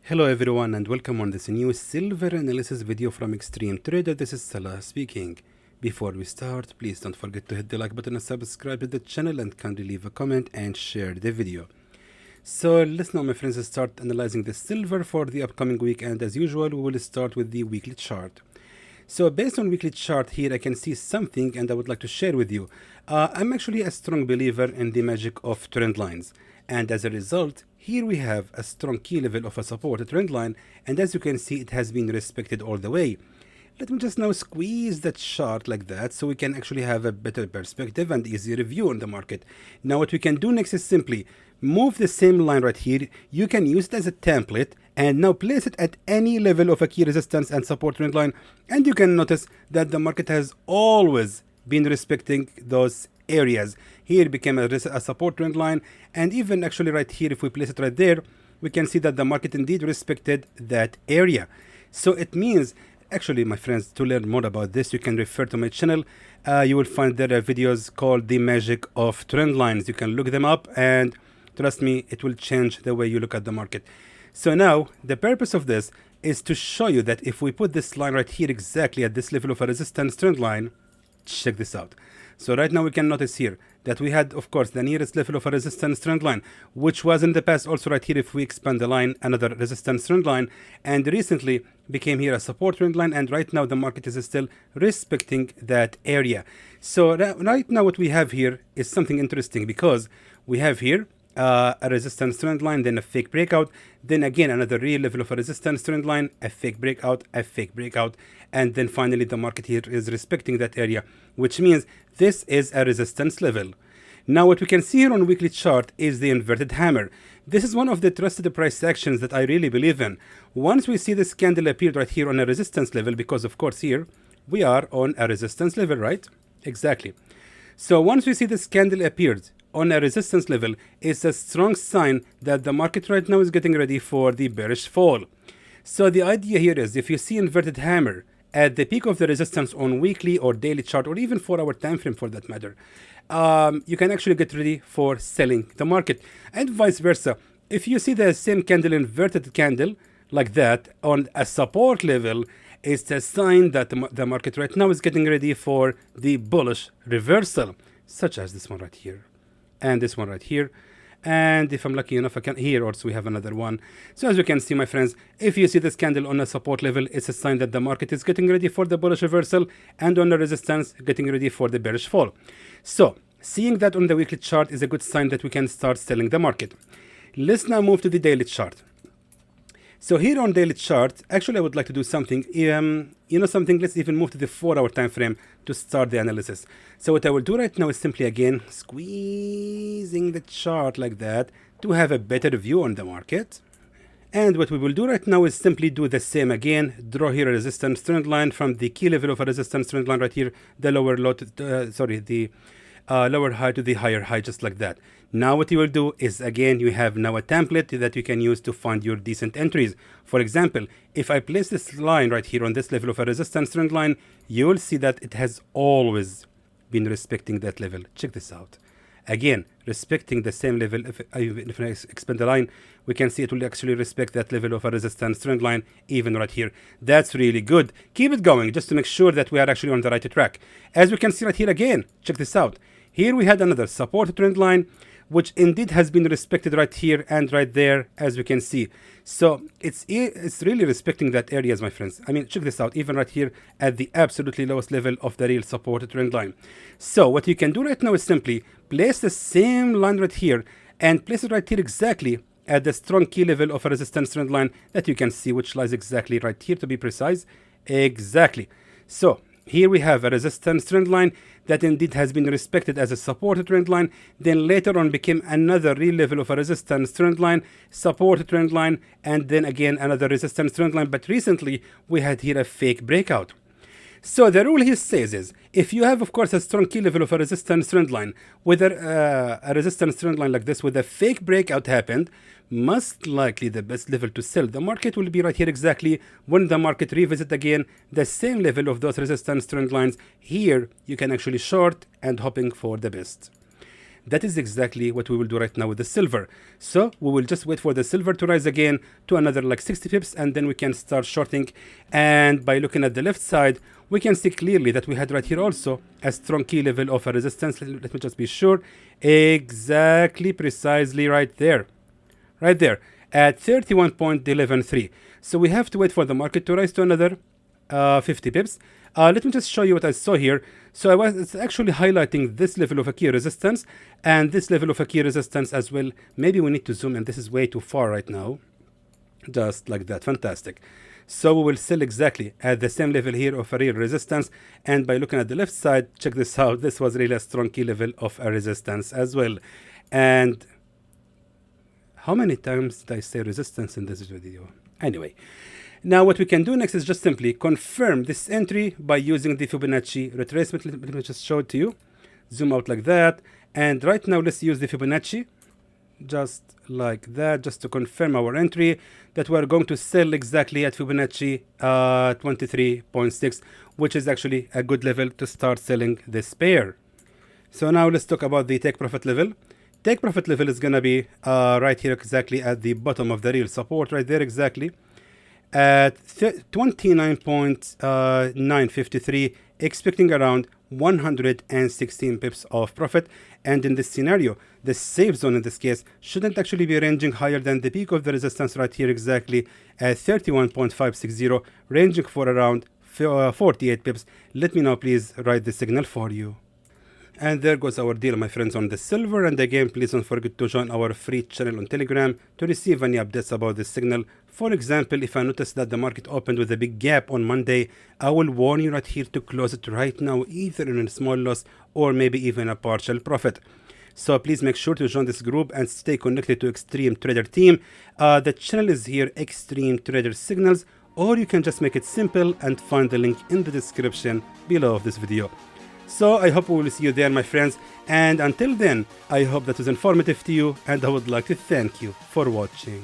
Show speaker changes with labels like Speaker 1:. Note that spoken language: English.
Speaker 1: Hello everyone and welcome on this new silver analysis video from Xtreme Trader. This is Salah speaking. Before we start, please don't forget to hit the like button and subscribe to the channel, and kindly leave a comment and share the video. So let's now, my friends, start analyzing the silver for the upcoming week, and as usual we will start with the weekly chart. So based on weekly chart here, I can see something and I would like to share with you. I'm actually a strong believer in the magic of trend lines, and as a result here we have a strong key level of a support trend line, and as you can see it has been respected all the way. Let me just now squeeze that chart like that so we can actually have a better perspective and easier view on the market. Now what we can do next is simply move the same line right here. You can use it as a template and now place it at any level of a key resistance and support trend line, and you can notice that the market has always been respecting those areas. Here became a support trend line, and even actually right here, if we place it right there, we can see that the market indeed respected that area. So it means, actually my friends, to learn more about this you can refer to my channel. You will find there are videos called the magic of trend lines. You can look them up and trust me, it will change the way you look at the market. So now the purpose of this is to show you that if we put this line right here exactly at this level of a resistance trend line, check this out. So right now we can notice here that we had, of course, the nearest level of a resistance trend line, which was in the past also right here. If we expand the line, another resistance trend line, and recently became here a support trend line, and right now the market is still respecting that area. So right now what we have here is something interesting, because we have here a resistance trend line, then a fake breakout, then again another real level of a resistance trend line, a fake breakout, and then finally the market here is respecting that area, which means this is a resistance level. Now what we can see here on weekly chart is the inverted hammer. This is one of the trusted price actions that I really believe in. Once we see this candle appeared right here on a resistance level, because of course here we are on a resistance level, right? Exactly. So once we see this candle appeared on a resistance level, it's a strong sign that the market right now is getting ready for the bearish fall. So the idea here is, if you see inverted hammer at the peak of the resistance on weekly or daily chart, or even 4-hour time frame for that matter, you can actually get ready for selling the market, and vice versa. If you see the same candle, inverted candle like that on a support level, it's a sign that the market right now is getting ready for the bullish reversal, such as this one right here and this one right here, and if I'm lucky enough I can here also we have another one. So as you can see, my friends, if you see this candle on a support level, it's a sign that the market is getting ready for the bullish reversal, and on the resistance getting ready for the bearish fall. So seeing that on the weekly chart is a good sign that we can start selling the market. Let's now move to the daily chart. So here on daily chart, actually I would like to do something, something, let's even move to the 4-hour time frame to start the analysis. So what I will do right now is simply again squeezing the chart like that to have a better view on the market. And what we will do right now is simply do the same again, draw here a resistance trend line from the key level of a resistance trend line right here, the lower low to, lower high to the higher high, just like that. Now what you will do is, again, you have now a template that you can use to find your decent entries. For example, if I place this line right here on this level of a resistance trend line, you will see that it has always been respecting that level. Check this out. Again, respecting the same level. If I expand the line, we can see it will actually respect that level of a resistance trend line, even right here. That's really good. Keep it going just to make sure that we are actually on the right track. As we can see right here again, check this out. Here we had another support trend line, which indeed has been respected right here and right there, as we can see. So it's really respecting that areas, my friends. I mean, check this out, even right here at the absolutely lowest level of the real support trend line. So what you can do right now is simply place the same line right here and place it right here exactly at the strong key level of a resistance trend line that you can see, which lies exactly right here, to be precise. Exactly. So here we have a resistance trend line that indeed has been respected as a support trend line, then later on became another real level of a resistance trend line, support trend line, and then again another resistance trend line. But recently we had here a fake breakout. So the rule here says is, if you have, of course, a strong key level of a resistance trend line, whether a resistance trend line like this with a fake breakout happened, most likely the best level to sell the market will be right here exactly when the market revisit again the same level of those resistance trend lines. Here you can actually short and hoping for the best. That is exactly what we will do right now with the silver. So we will just wait for the silver to rise again to another like 60 pips, and then we can start shorting. And by looking at the left side, we can see clearly that we had right here also a strong key level of a resistance. Let me just be sure. Exactly, precisely right there. Right there at 31.113. So we have to wait for the market to rise to another 50 pips. Let me just show you what I saw here. So I was actually highlighting this level of a key resistance and this level of a key resistance as well. Maybe we need to zoom in. This is way too far right now. Just like that. Fantastic. So we will sell exactly at the same level here of a real resistance. And by looking at the left side, check this out. This was really a strong key level of a resistance as well. And how many times did I say resistance in this video? Anyway, now what we can do next is just simply confirm this entry by using the Fibonacci retracement. Let me just show it to you. Zoom out like that. And right now, let's use the Fibonacci. Just like that, just to confirm our entry that we're going to sell exactly at Fibonacci 23.6, which is actually a good level to start selling this pair. So now let's talk about the take profit level. Take profit level is going to be right here exactly at the bottom of the real support, right there exactly at 29.953, expecting around 116 pips of profit. And in this scenario, the safe zone in this case shouldn't actually be ranging higher than the peak of the resistance right here exactly at 31.560, ranging for around 48 pips. Let me now please write the signal for you. And there goes our deal, my friends, on the silver. And again, please don't forget to join our free channel on Telegram to receive any updates about this signal. For example, if I notice that the market opened with a big gap on Monday, I will warn you right here to close it right now, either in a small loss or maybe even a partial profit. So please make sure to join this group and stay connected to Xtreme Trader team. The channel is here, Xtreme Trader Signals, or you can just make it simple and find the link in the description below of this video. So I hope we will see you there, my friends. And until then, I hope that was informative to you, and I would like to thank you for watching.